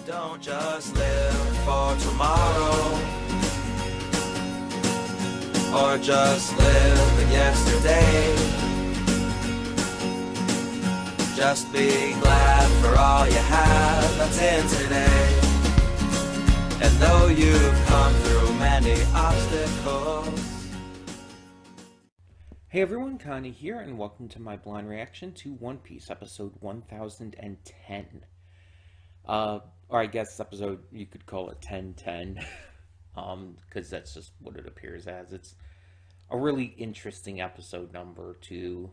Don't just live for tomorrow, or just live in yesterday. Just be glad for all you have that's in today. And though you've come through many obstacles. Hey everyone, Connie here, and welcome to my blind reaction to One Piece, episode 1010. Or I guess episode, you could call it 1010, because that's just what it appears as. It's a really interesting episode number to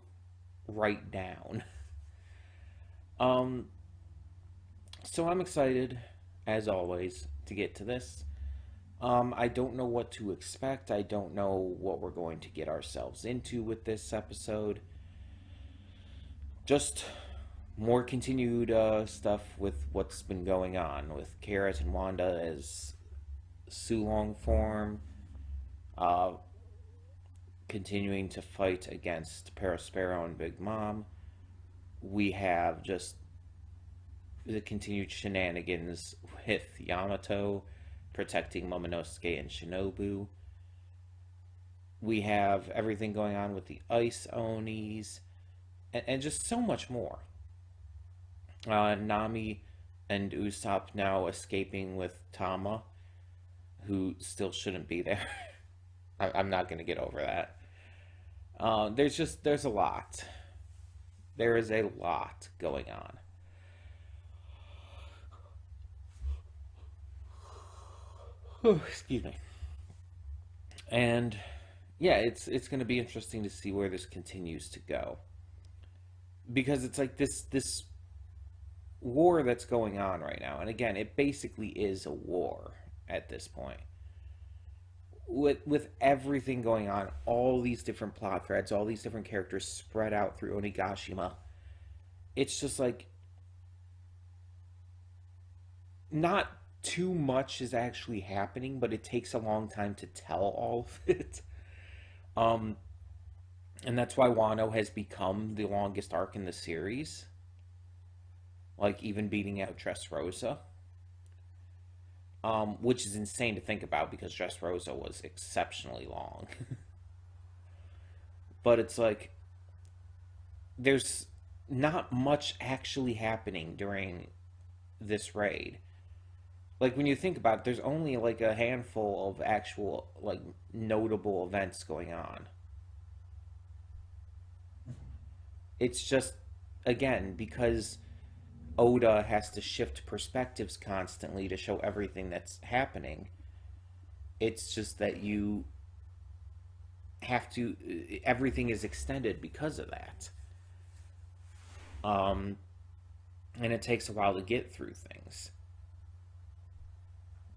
write down. So I'm excited, as always, to get to this. I don't know what to expect. I don't know what we're going to get ourselves into with this episode. Just more continued stuff with what's been going on with Carrot and Wanda as Sulong form, continuing to fight against Perospero and Big Mom. We have just the continued shenanigans with Yamato protecting Momonosuke and Shinobu. We have everything going on with the Ice Onis, and just so much more. Nami and Usopp now escaping with Tama, who still shouldn't be there. I'm not going to get over that. There's a lot. There is a lot going on. Oh, excuse me. And yeah, it's going to be interesting to see where this continues to go. Because it's like this war that's going on right now. And again, it basically is a war at this point. With everything going on, all these different plot threads, all these different characters spread out through Onigashima. It's just like not too much is actually happening, but it takes a long time to tell all of it. And that's why Wano has become the longest arc in the series. Like, even beating out Dressrosa. Which is insane to think about, because Dressrosa was exceptionally long. But it's like, there's not much actually happening during this raid. Like, when you think about it, there's only like a handful of actual, like, notable events going on. It's just, again, because Oda has to shift perspectives constantly to show everything that's happening. It's just that you have to, everything is extended because of that. And it takes a while to get through things.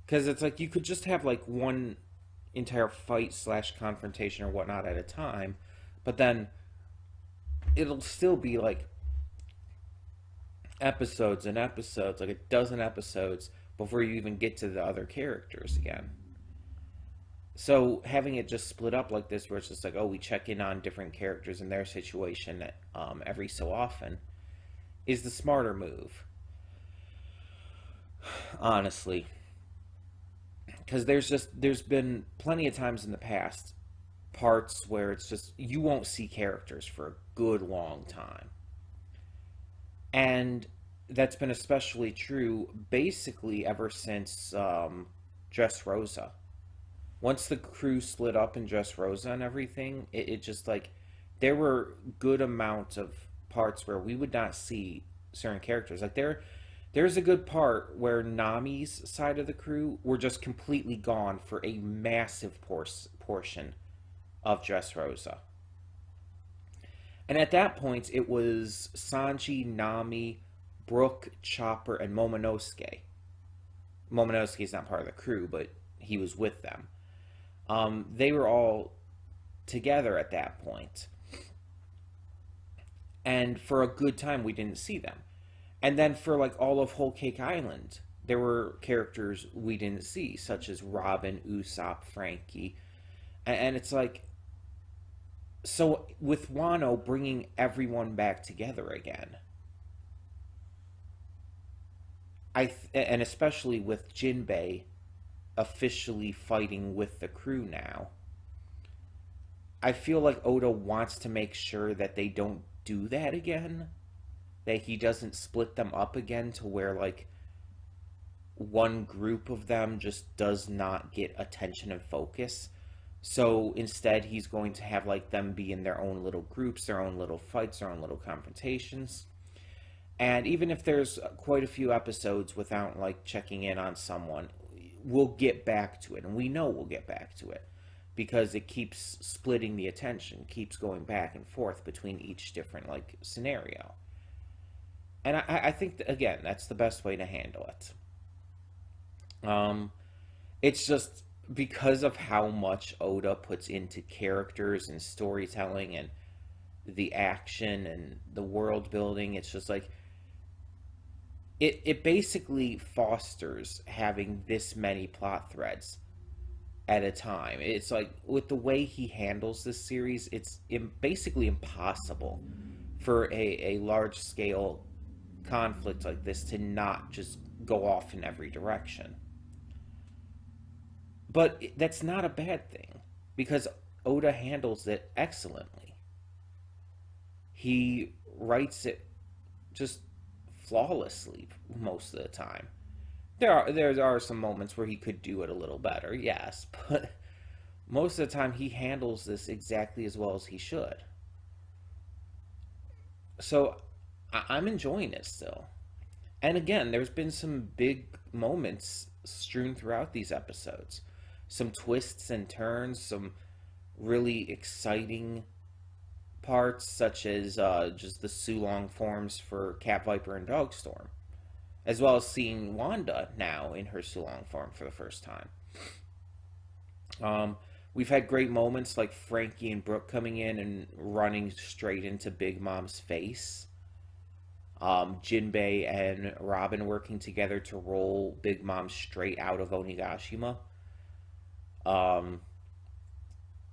Because it's like, you could just have like one entire fight / confrontation or whatnot at a time, but then it'll still be like episodes and episodes, like a dozen episodes, before you even get to the other characters again. So having it just split up like this, where it's just like, oh, we check in on different characters and their situation every so often, is the smarter move, honestly. Because there's been plenty of times in the past, parts where it's just, you won't see characters for a good long time. And that's been especially true basically ever since Dressrosa. Once the crew split up in Dressrosa and everything, it just like, there were good amounts of parts where we would not see certain characters. Like there's a good part where Nami's side of the crew were just completely gone for a massive portion of Dressrosa. And at that point, it was Sanji, Nami, Brook, Chopper, and Momonosuke. Momonosuke's not part of the crew, but he was with them. They were all together at that point. And for a good time, we didn't see them. And then for like all of Whole Cake Island, there were characters we didn't see, such as Robin, Usopp, Frankie. And it's like, so with Wano bringing everyone back together again, And especially with Jinbei officially fighting with the crew now, I feel like Oda wants to make sure that they don't do that again. That he doesn't split them up again to where, like, one group of them just does not get attention and focus. So instead, he's going to have, like, them be in their own little groups, their own little fights, their own little confrontations. And even if there's quite a few episodes without, like, checking in on someone, we'll get back to it. And we know we'll get back to it. Because it keeps splitting the attention, keeps going back and forth between each different, like, scenario. And I think, again, that's the best way to handle it. It's just because of how much Oda puts into characters and storytelling and the action and the world building, it's just like, it basically fosters having this many plot threads at a time. It's like, with the way he handles this series, it's basically impossible for a large scale conflict like this to not just go off in every direction. But that's not a bad thing, because Oda handles it excellently. He writes it just flawlessly most of the time. There are some moments where he could do it a little better, yes, but most of the time he handles this exactly as well as he should. So I'm enjoying it still. And again, there's been some big moments strewn throughout these episodes. Some twists and turns, some really exciting parts, such as just the Sulong forms for Cat Viper and Dogstorm, as well as seeing Wanda now in her Sulong form for the first time. We've had great moments like Frankie and Brooke coming in and running straight into Big Mom's face. Jinbei and Robin working together to roll Big Mom straight out of Onigashima.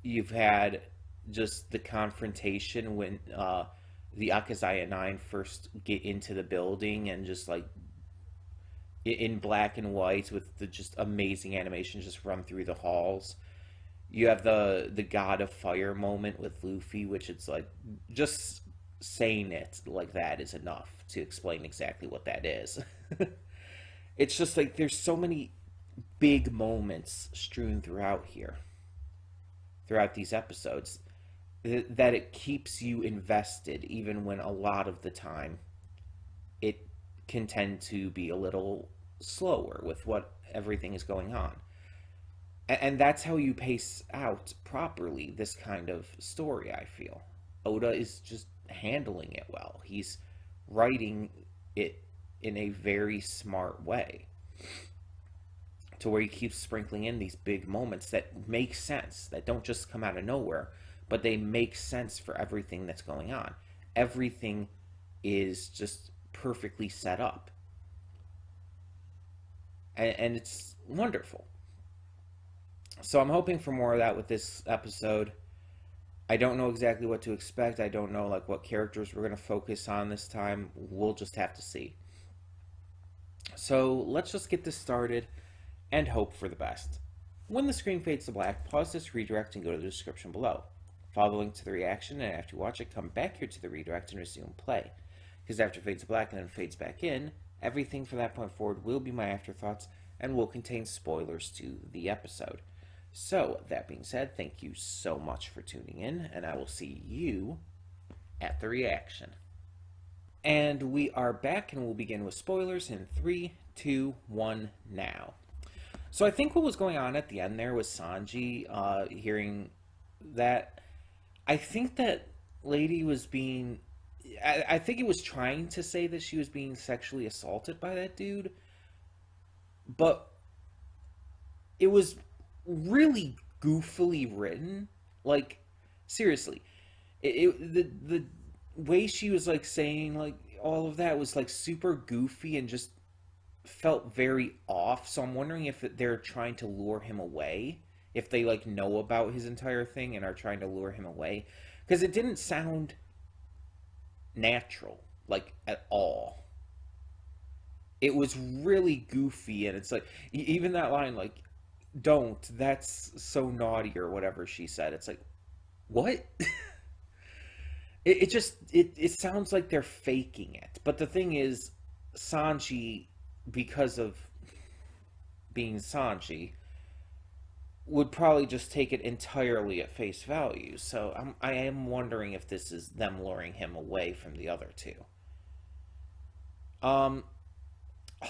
You've had just the confrontation when the Akazaya 9 first get into the building, and just like in black and white with the just amazing animation just run through the halls. You have the God of Fire moment with Luffy, which it's like, just saying it like that is enough to explain exactly what that is. It's just like, there's so many big moments strewn throughout these episodes, that it keeps you invested, even when a lot of the time it can tend to be a little slower with what everything is going on. And that's how you pace out properly this kind of story, I feel. Oda is just handling it well. He's writing it in a very smart way, to where he keeps sprinkling in these big moments that make sense, that don't just come out of nowhere, but they make sense for everything that's going on. Everything is just perfectly set up. And it's wonderful. So I'm hoping for more of that with this episode. I don't know exactly what to expect. I don't know, like, what characters we're going to focus on this time. We'll just have to see. So let's just get this started and hope for the best. When the screen fades to black, pause this redirect and go to the description below. Follow the link to the reaction, and after you watch it, come back here to the redirect and resume play. Because after it fades to black and then fades back in, everything from that point forward will be my afterthoughts and will contain spoilers to the episode. So, that being said, thank you so much for tuning in, and I will see you at the reaction. And we are back, and we'll begin with spoilers in 3, 2, 1, now. So I think what was going on at the end there was Sanji hearing that. I think that lady was being... I think it was trying to say that she was being sexually assaulted by that dude. But it was really goofily written. Like, seriously. The way she was, like, saying, like, all of that was, like, super goofy and just felt very off. So I'm wondering if they're trying to lure him away. If they, like, know about his entire thing and are trying to lure him away. Because it didn't sound natural, like, at all. it was really goofy, and it's like even that line, like, "Don't, that's so naughty," or whatever she said. It's like, what? It sounds like they're faking it. But the thing is, Sanji, because of being Sanji, would probably just take it entirely at face value. So I am wondering if this is them luring him away from the other two. Um,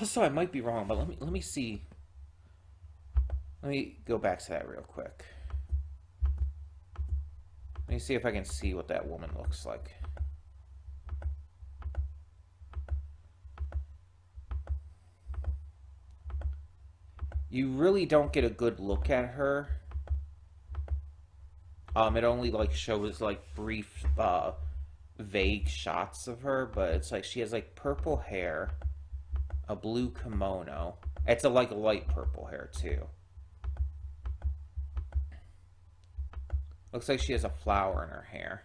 Also, I might be wrong, but let me see. Let me go back to that real quick. Let me see if I can see what that woman looks like. You really don't get a good look at her. It only like shows like brief, vague shots of her, but it's like she has like purple hair, a blue kimono. It's a like light purple hair too. Looks like she has a flower in her hair.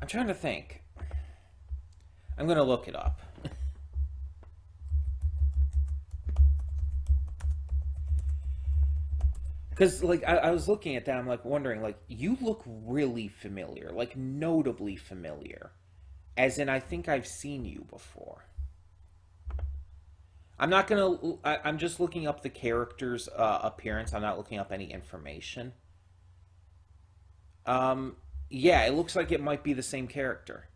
I'm trying to think. I'm gonna look it up. Because, like, I was looking at that, I'm, like, wondering, like, you look really familiar. Like, notably familiar. As in, I think I've seen you before. I'm not gonna... I'm just looking up the character's appearance. I'm not looking up any information. Um, yeah, it looks like it might be the same character.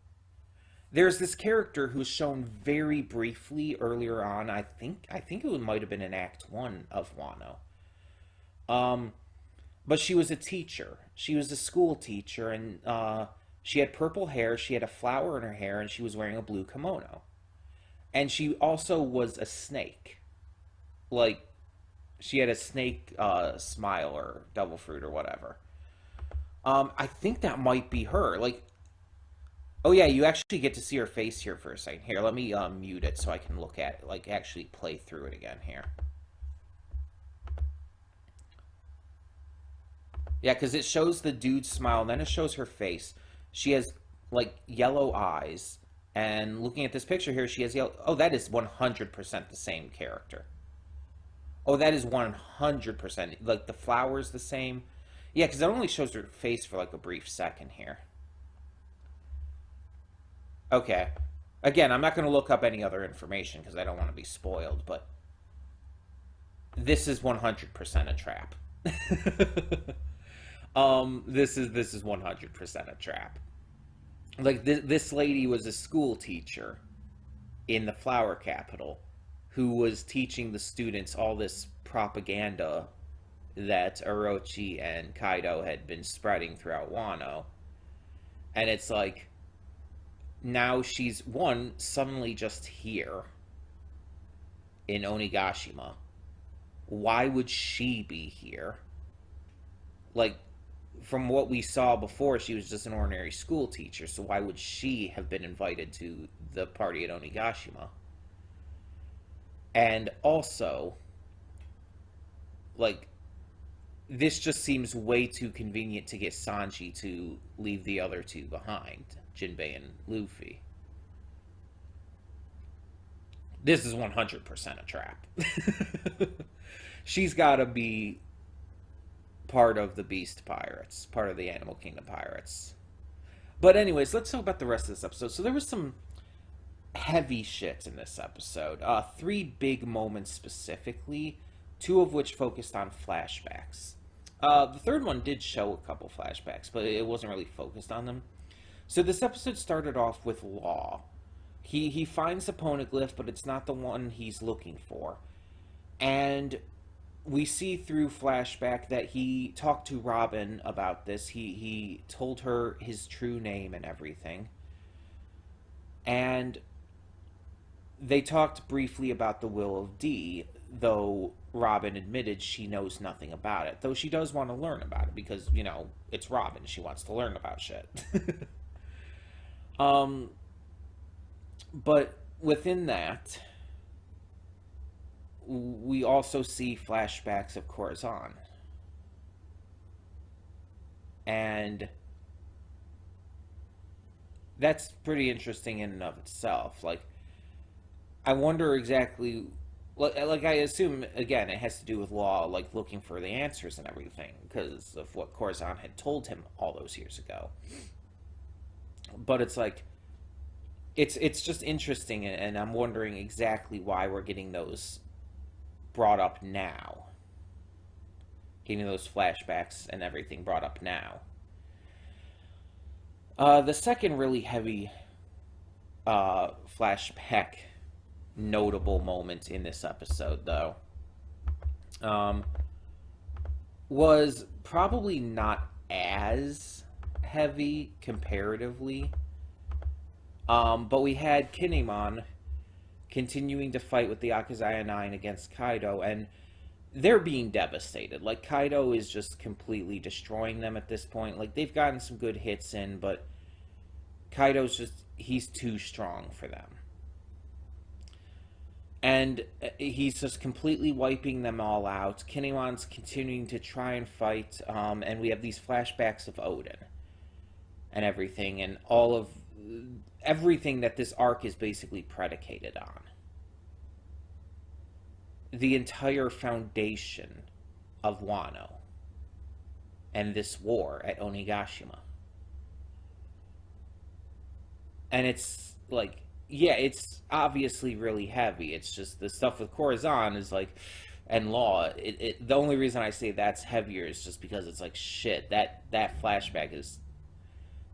There's this character who's shown very briefly earlier on. I think it might have been in Act 1 of Wano. Um, but she was a teacher. She was a school teacher, and she had purple hair. She had a flower in her hair, and she was wearing a blue kimono. And she also was a snake. Like, she had a snake smile or devil fruit or whatever. I think that might be her. Like, oh yeah, you actually get to see her face here for a second. Here, let me mute it so I can look at it, like actually play through it again here. Yeah, because it shows the dude's smile, and then it shows her face. She has like yellow eyes, and looking at this picture here, she has yellow. Oh, that is 100% the same character. Oh, that is 100%. Like the flower's the same. Yeah, because it only shows her face for like a brief second here. Okay. Again, I'm not going to look up any other information because I don't want to be spoiled, but this is 100% a trap. This is 100% a trap. Like this lady was a school teacher in the flower capital who was teaching the students all this propaganda that Orochi and Kaido had been spreading throughout Wano. And it's like now she's one suddenly just here in Onigashima. Why would she be here? Like, from what we saw before, she was just an ordinary school teacher, so why would she have been invited to the party at Onigashima? And also, like, this just seems way too convenient to get Sanji to leave the other two behind, Jinbei and Luffy. This is 100% a trap. She's got to be part of the Beast Pirates, part of the Animal Kingdom Pirates. But anyways, let's talk about the rest of this episode. So there was some heavy shit in this episode. Three big moments specifically, two of which focused on flashbacks. The third one did show a couple flashbacks, but it wasn't really focused on them. So this episode started off with Law. He finds the poneglyph, but it's not the one he's looking for. And we see through flashback that he talked to Robin about this. He told her his true name and everything. And they talked briefly about the Will of D, though Robin admitted she knows nothing about it. Though she does want to learn about it because, you know, it's Robin. She wants to learn about shit. But within that, we also see flashbacks of Corazon. And that's pretty interesting in and of itself. Like, I wonder exactly. Like I assume again, it has to do with law, like looking for the answers and everything, because of what Corazon had told him all those years ago. But it's like it's just interesting, and I'm wondering exactly why we're getting those brought up now, getting those flashbacks and everything brought up now. The second really heavy flashback notable moment in this episode, though, um, was probably not as heavy comparatively. But we had Kinemon continuing to fight with the Akazaya 9 against Kaido, and they're being devastated. Like, Kaido is just completely destroying them at this point. Like, they've gotten some good hits in, but Kaido's just, he's too strong for them. And he's just completely wiping them all out. Kinemon's continuing to try and fight, and we have these flashbacks of Odin and everything, and all of everything that this arc is basically predicated on. The entire foundation of Wano and this war at Onigashima. And it's like, yeah, it's obviously really heavy. It's just the stuff with Corazon is like, and Law. The only reason I say that's heavier is just because it's like, shit, that flashback is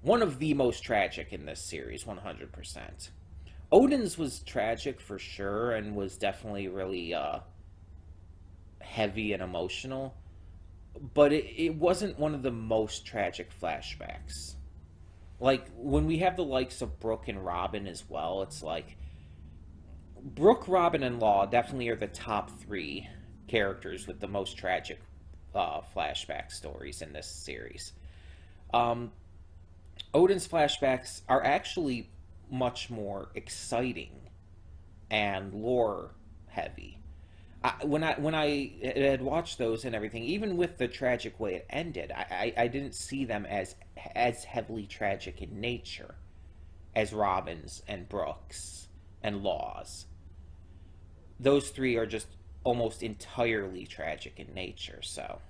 one of the most tragic in this series, 100%. Odin's was tragic for sure, and was definitely really heavy and emotional, but it wasn't one of the most tragic flashbacks. Like, when we have the likes of Brooke and Robin as well, it's like, Brooke, Robin, and Law definitely are the top three characters with the most tragic flashback stories in this series. Odin's flashbacks are actually much more exciting and lore heavy. When I had watched those and everything, even with the tragic way it ended, I didn't see them as heavily tragic in nature as Robin's and Brooks and Law's. Those three are just almost entirely tragic in nature, so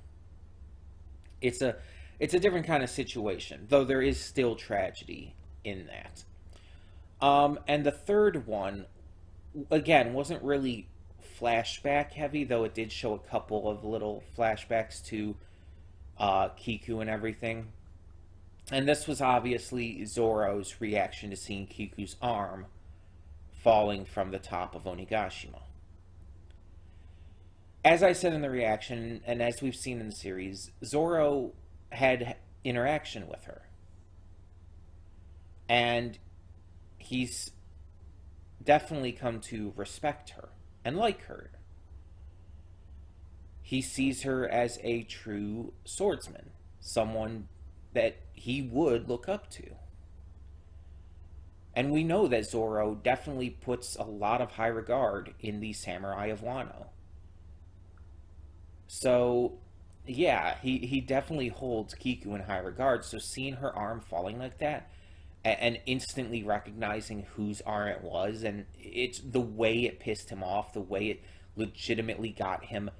it's a different kind of situation, though there is still tragedy in that. And the third one, again, wasn't really flashback heavy, though it did show a couple of little flashbacks to Kiku and everything. And this was obviously Zoro's reaction to seeing Kiku's arm falling from the top of Onigashima. As I said in the reaction, and as we've seen in the series, Zoro had interaction with her. And he's definitely come to respect her and like her. He sees her as a true swordsman, someone that he would look up to. And we know that Zoro definitely puts a lot of high regard in the samurai of Wano. So, yeah, he definitely holds Kiku in high regard, so seeing her arm falling like that, and instantly recognizing whose arm it was, and it's the way it pissed him off, the way it legitimately got him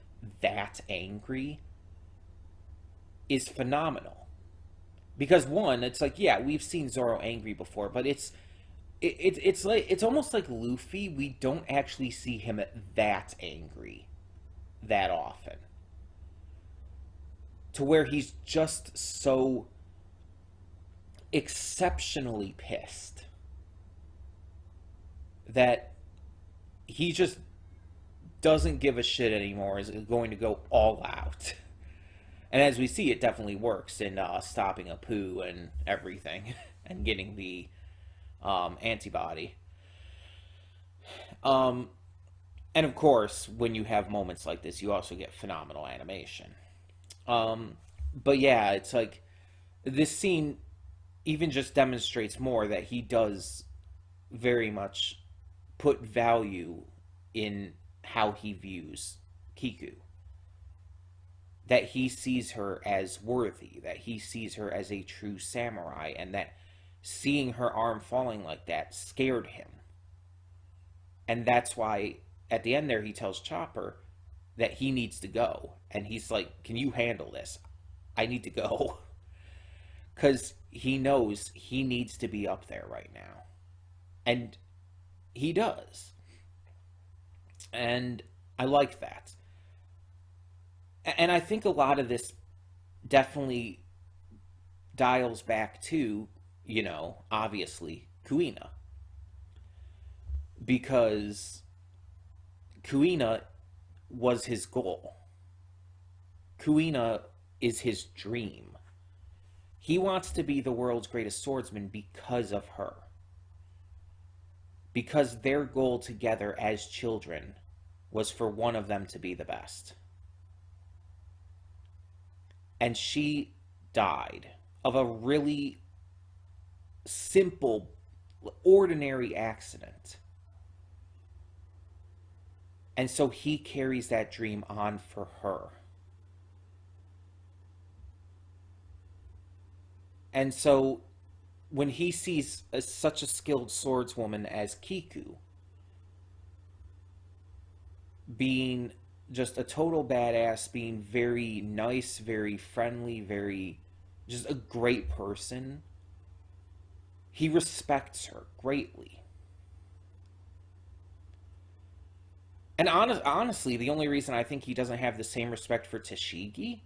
that angry, is phenomenal. Because one, it's like, yeah, we've seen Zoro angry before, but it's like, it's almost like Luffy. We don't actually see him that angry that often, to where he's just so exceptionally pissed that he just doesn't give a shit anymore, is going to go all out. And as we see, it definitely works in stopping Apu and everything and getting the antibody. And of course, when you have moments like this, you also get phenomenal animation. But yeah, it's like this scene even just demonstrates more that he does very much put value in how he views Kiku. That he sees her as worthy, that he sees her as a true samurai, and that seeing her arm falling like that scared him. And that's why at the end there he tells Chopper that he needs to go. And he's like, can you handle this? I need to go. Because he knows he needs to be up there right now. And he does. And I like that. And I think a lot of this definitely dials back to, obviously, Kuina. Because Kuina was his goal. Kuina is his dream. He wants to be the world's greatest swordsman because of her. Because their goal together as children was for one of them to be the best. And she died of a really simple, ordinary accident. And so he carries that dream on for her. And so when he sees such a skilled swordswoman as Kiku being just a total badass, being very nice, very friendly, very just a great person, he respects her greatly. And honestly, the only reason I think he doesn't have the same respect for Tashigi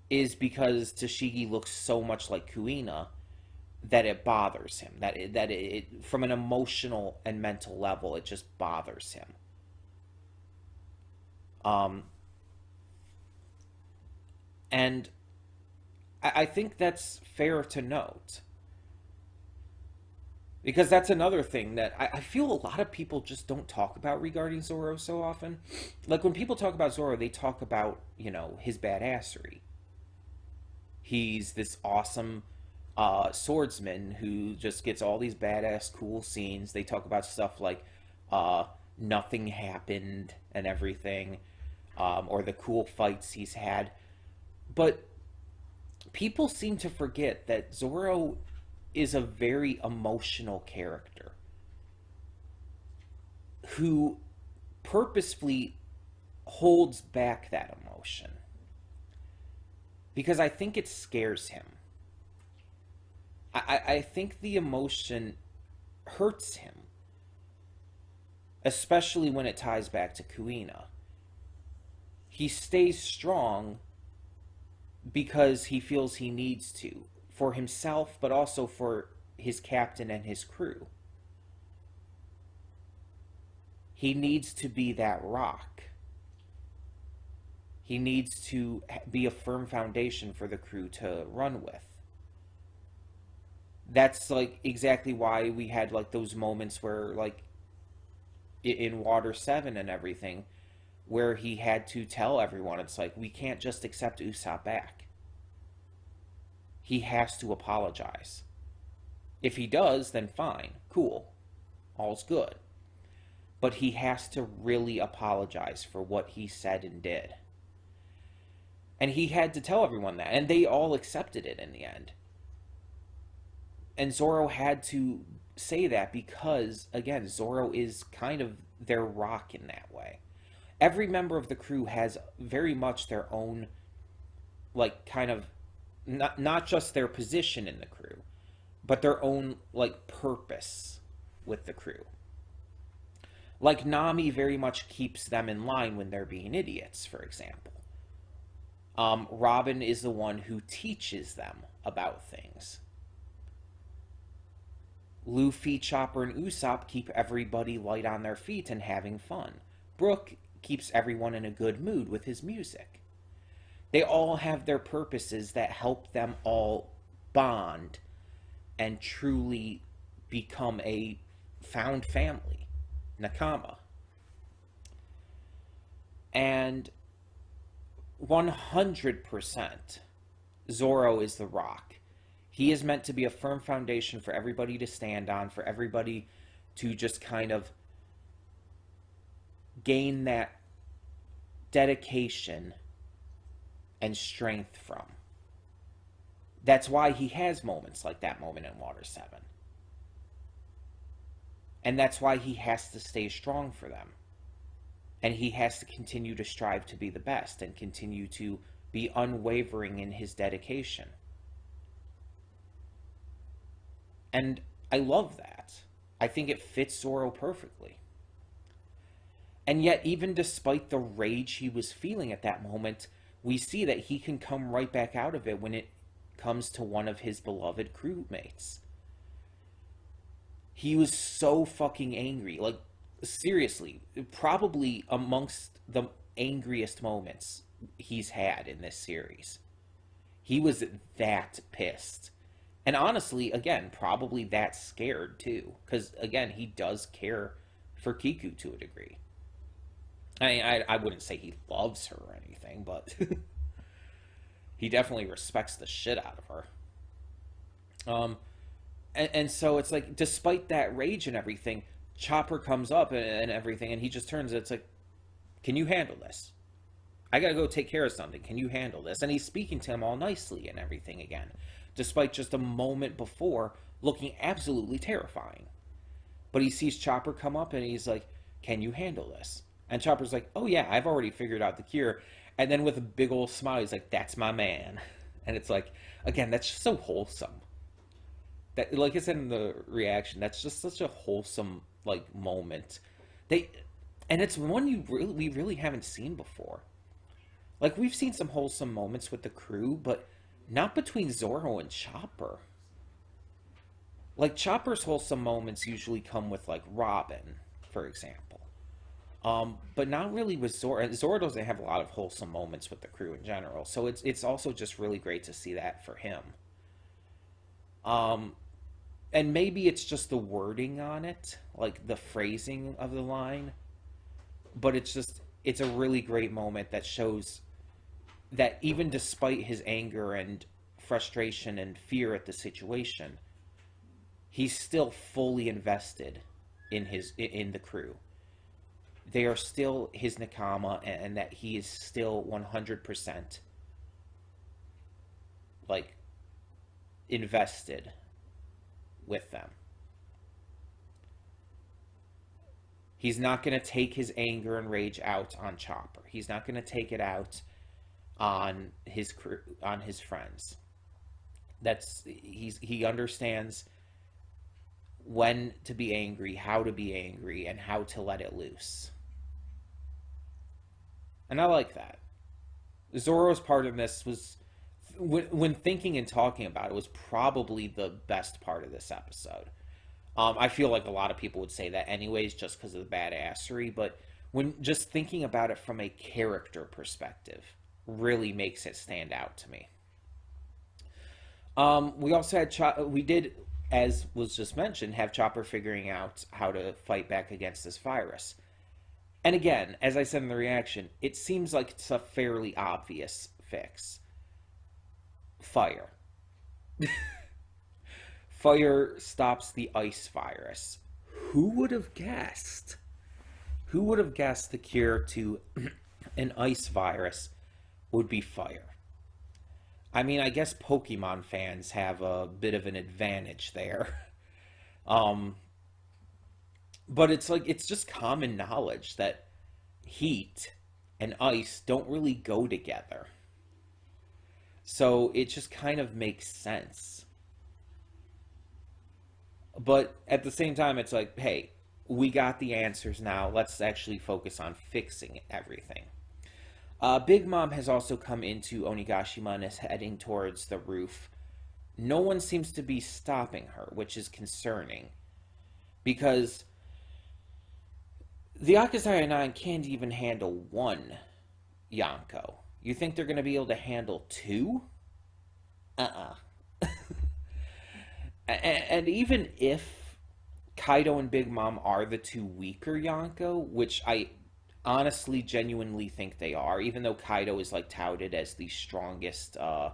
is because Tashigi looks so much like Kuina that it bothers him. That it from an emotional and mental level, it just bothers him. And I think that's fair to note. Because that's another thing that I feel a lot of people just don't talk about regarding Zoro so often. Like, when people talk about Zoro, they talk about, his badassery. He's this awesome swordsman who just gets all these badass cool scenes. They talk about stuff like nothing happened and everything, or the cool fights he's had. But people seem to forget that Zoro is a very emotional character who purposefully holds back that emotion. Because I think it scares him. I think the emotion hurts him. Especially when it ties back to Kuina. He stays strong because he feels he needs to. For himself, but also for his captain and his crew. He needs to be that rock. He needs to be a firm foundation for the crew to run with. That's like exactly why we had like those moments where, like in Water 7 and everything, where he had to tell everyone, it's like, we can't just accept Usopp back. He has to apologize. If he does, then fine, cool, all's good. But he has to really apologize for what he said and did. And he had to tell everyone that, and they all accepted it in the end. And Zoro had to say that because, again, Zoro is kind of their rock in that way. Every member of the crew has very much their own, like, kind of, not just their position in the crew, but their own, like, purpose with the crew. Like, Nami very much keeps them in line when they're being idiots, for example. Robin is the one who teaches them about things. Luffy, Chopper, and Usopp keep everybody light on their feet and having fun. Brook keeps everyone in a good mood with his music. They all have their purposes that help them all bond and truly become a found family, Nakama. And 100% Zoro is the rock. He is meant to be a firm foundation for everybody to stand on, for everybody to just kind of gain that dedication and strength from. That's why he has moments like that moment in Water 7. And that's why he has to stay strong for them. And he has to continue to strive to be the best and continue to be unwavering in his dedication. And I love that. I think it fits Zoro perfectly. And yet, even despite the rage he was feeling at that moment, we see that he can come right back out of it when it comes to one of his beloved crewmates. He was so fucking angry. Like, seriously, probably amongst the angriest moments he's had in this series. He was that pissed. And honestly, again, probably that scared too. Because, again, he does care for Kiku to a degree. I wouldn't say he loves her or anything, but he definitely respects the shit out of her. And so it's like, despite that rage and everything, Chopper comes up and everything, and he just turns, it's like, can you handle this? I gotta go take care of something. Can you handle this? And he's speaking to him all nicely and everything again, despite just a moment before looking absolutely terrifying. But he sees Chopper come up and he's like, can you handle this? And Chopper's like, oh yeah, I've already figured out the cure. And then with a big old smile, he's like, that's my man. And it's like, again, that's just so wholesome. That, like I said in the reaction, that's just such a wholesome, like, moment. And it's one we really haven't seen before. Like, we've seen some wholesome moments with the crew, but not between Zoro and Chopper. Like, Chopper's wholesome moments usually come with, like, Robin, for example. But not really with Zoro. Zoro doesn't have a lot of wholesome moments with the crew in general, so it's also just really great to see that for him. And maybe it's just the wording on it, like the phrasing of the line, but it's a really great moment that shows that even despite his anger and frustration and fear at the situation, he's still fully invested in the crew. They are still his nakama, and that he is still 100% like invested with them. He's not going to take his anger and rage out on Chopper. He's not going to take it out on his crew, on his friends. He understands when to be angry, how to be angry, and how to let it loose. And I like that. Zoro's part of this was, when thinking and talking about it, was probably the best part of this episode. I feel like a lot of people would say that anyways, just because of the badassery, but when just thinking about it from a character perspective really makes it stand out to me. We also had, we did, as was just mentioned, have Chopper figuring out how to fight back against this virus. And again, as I said in the reaction, it seems like it's a fairly obvious fix. Fire. Fire stops the ice virus. Who would have guessed? Who would have guessed the cure to an ice virus would be fire? I mean, I guess Pokemon fans have a bit of an advantage there. But it's like, it's just common knowledge that heat and ice don't really go together. So it just kind of makes sense. But at the same time, it's like, hey, we got the answers now. Let's actually focus on fixing everything. Big Mom has also come into Onigashima and is heading towards the roof. No one seems to be stopping her, which is concerning. Because the Akazaya 9 can't even handle one Yonko. You think they're going to be able to handle two? And even if Kaido and Big Mom are the two weaker Yonko, which I honestly genuinely think they are, even though Kaido is like touted as the strongest on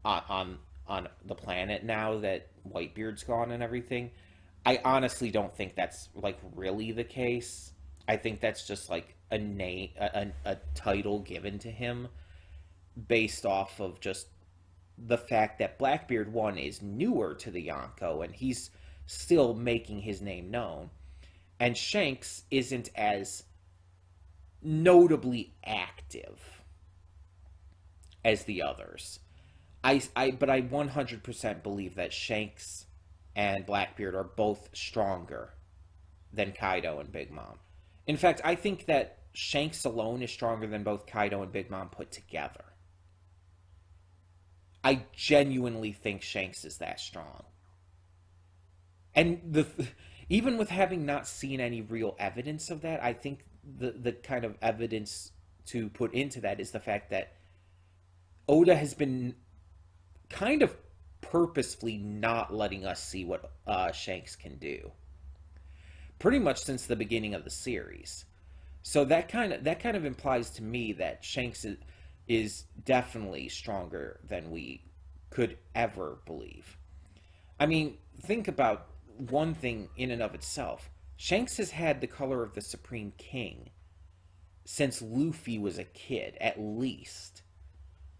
the planet now that Whitebeard's gone and everything, I honestly don't think that's like really the case. I think that's just like a name, a title given to him based off of just the fact that Blackbeard 1 is newer to the Yonko, and he's still making his name known. And Shanks isn't as notably active as the others. But I 100% believe that Shanks and Blackbeard are both stronger than Kaido and Big Mom. In fact, I think that Shanks alone is stronger than both Kaido and Big Mom put together. I genuinely think Shanks is that strong. And even with having not seen any real evidence of that, I think the kind of evidence to put into that is the fact that Oda has been kind of purposefully not letting us see what Shanks can do, pretty much since the beginning of the series. So that kind of implies to me that Shanks is definitely stronger than we could ever believe. I mean, think about one thing in and of itself. Shanks has had the color of the Supreme King since Luffy was a kid, at least.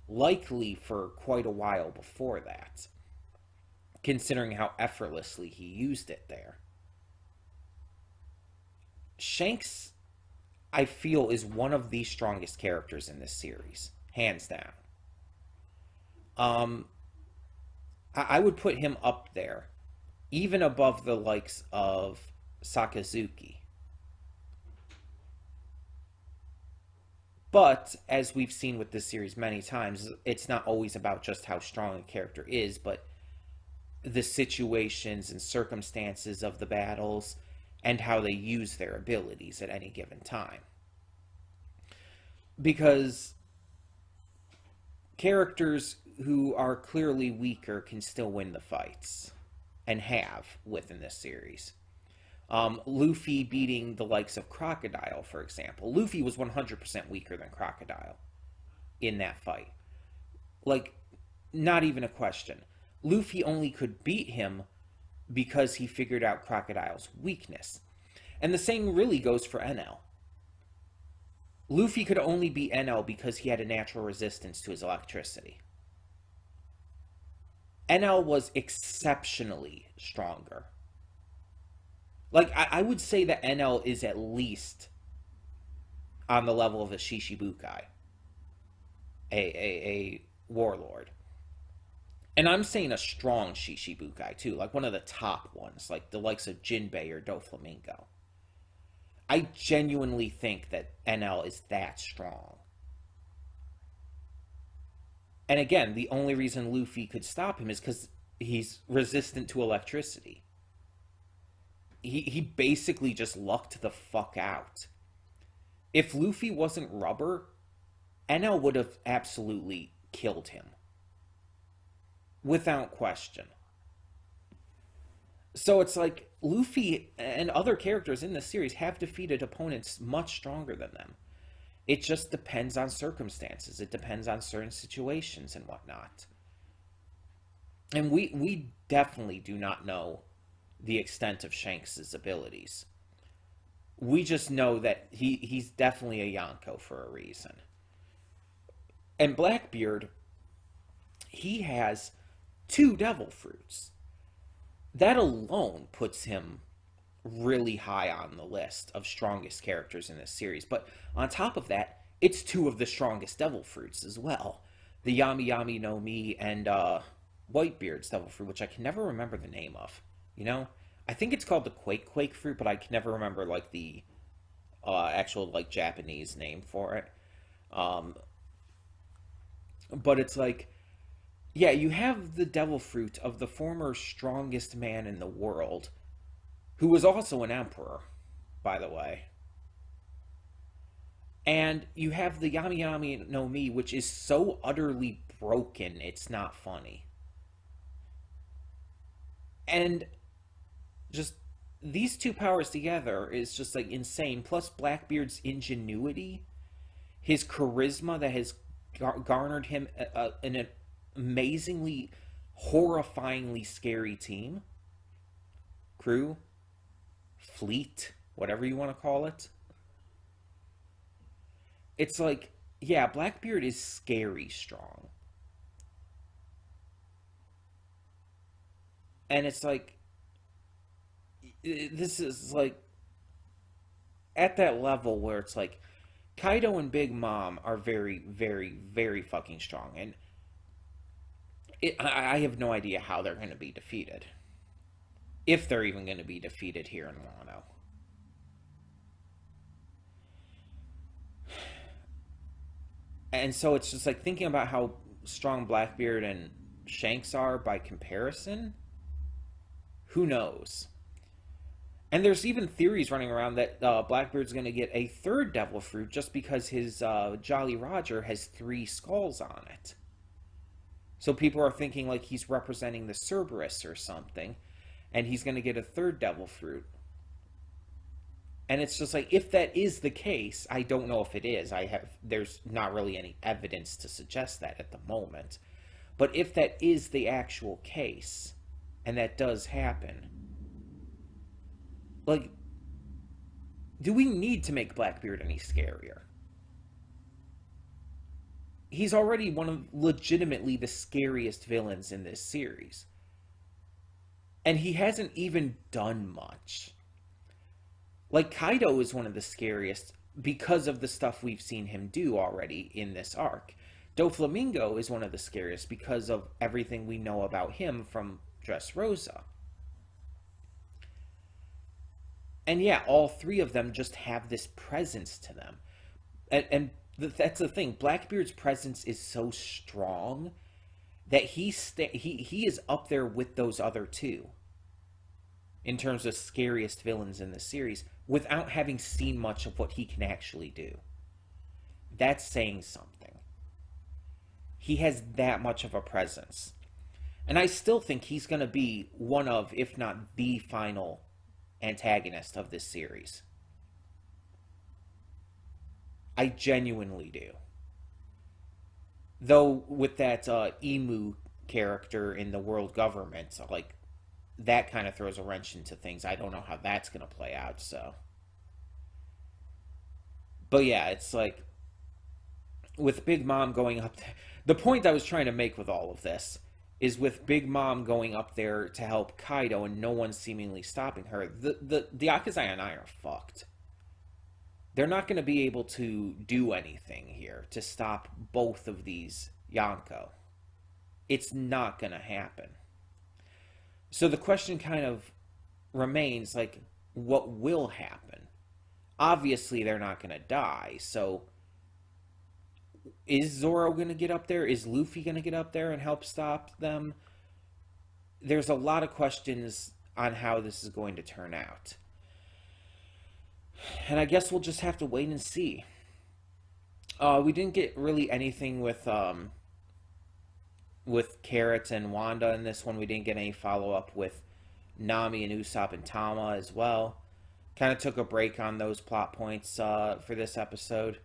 Likely for quite a while before that, considering how effortlessly he used it there. Shanks, I feel, is one of the strongest characters in this series, hands down. I would put him up there, even above the likes of Sakazuki. But, as we've seen with this series many times, it's not always about just how strong a character is, but the situations and circumstances of the battles and how they use their abilities at any given time. Because characters who are clearly weaker can still win the fights, and have within this series. Luffy beating the likes of Crocodile, for example. Luffy was 100% weaker than Crocodile in that fight. Like, not even a question. Luffy only could beat him because he figured out Crocodile's weakness. And the same really goes for NL. Luffy could only beat NL because he had a natural resistance to his electricity. NL was exceptionally stronger. Like, I would say that NL is at least on the level of a Shishibukai, a warlord. And I'm saying a strong Shishibukai, too, like one of the top ones, like the likes of Jinbei or Doflamingo. I genuinely think that NL is that strong. And again, the only reason Luffy could stop him is because he's resistant to electricity. He basically just lucked the fuck out. If Luffy wasn't rubber, NL would have absolutely killed him. Without question. So it's like, Luffy and other characters in this series have defeated opponents much stronger than them. It just depends on circumstances. It depends on certain situations and whatnot. And we definitely do not know the extent of Shanks' abilities. We just know that he's definitely a Yonko for a reason. And Blackbeard, he has 2 devil fruits. That alone puts him really high on the list of strongest characters in this series. But on top of that, it's 2 of the strongest devil fruits as well. The Yami Yami no Mi and Whitebeard's devil fruit, which I can never remember the name of. You know, I think it's called the Quake fruit, but I can never remember like the actual like Japanese name for it. But it's like, yeah, you have the devil fruit of the former strongest man in the world, who was also an emperor, by the way. And you have the Yami Yami no Mi, which is so utterly broken, it's not funny. And just these 2 powers together is just like insane. Plus Blackbeard's ingenuity, his charisma that has garnered him an amazingly, horrifyingly scary team, crew, fleet, whatever you want to call it. It's like, yeah, Blackbeard is scary strong. And it's like, this is like at that level where it's like Kaido and Big Mom are very, very, very fucking strong, and I have no idea how they're going to be defeated, if they're even going to be defeated here in Wano. And so it's just like thinking about how strong Blackbeard and Shanks are by comparison. Who knows? And there's even theories running around that Blackbeard's going to get a third Devil Fruit just because his Jolly Roger has 3 skulls on it. So people are thinking like he's representing the Cerberus or something, and he's going to get a third Devil Fruit. And it's just like, if that is the case, I don't know if it is. There's not really any evidence to suggest that at the moment. But if that is the actual case, and that does happen, like, do we need to make Blackbeard any scarier? He's already one of legitimately the scariest villains in this series. And he hasn't even done much. Like, Kaido is one of the scariest because of the stuff we've seen him do already in this arc. Doflamingo is one of the scariest because of everything we know about him from Dressrosa. And yeah, all 3 of them just have this presence to them. And that's the thing. Blackbeard's presence is so strong that he is up there with those other 2 in terms of scariest villains in the series without having seen much of what he can actually do. That's saying something. He has that much of a presence. And I still think he's going to be one of, if not the final antagonist of this series. I genuinely do. Though with that Emu character in the world government, like, that kind of throws a wrench into things. I don't know how that's going to play out, so. But yeah, it's like, with Big Mom going up there, the point I was trying to make with all of this is with Big Mom going up there to help Kaido and no one seemingly stopping her, the Akazai and I are fucked. They're not going to be able to do anything here to stop both of these Yonko. It's not going to happen. So the question kind of remains, like, what will happen? Obviously, they're not going to die, so is Zoro going to get up there? Is Luffy going to get up there and help stop them? There's a lot of questions on how this is going to turn out. And I guess we'll just have to wait and see. We didn't get really anything with Carrot and Wanda in this one. We didn't get any follow-up with Nami and Usopp and Tama as well. Kind of took a break on those plot points for this episode.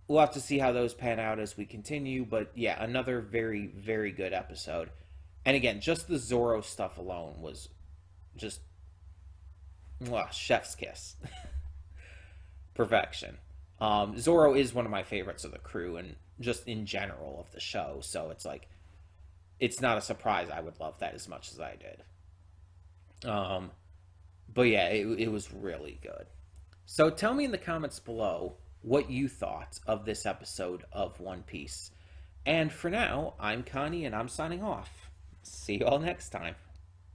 We'll have to see how those pan out as we continue, but yeah, another very, very good episode. And again, just the Zoro stuff alone was just chef's kiss. Perfection. Zoro is one of my favorites of the crew and just in general of the show, so it's like, it's not a surprise I would love that as much as I did. But yeah, it was really good. So tell me in the comments below what you thought of this episode of One Piece. And for now, I'm Connie and I'm signing off. See you all next time.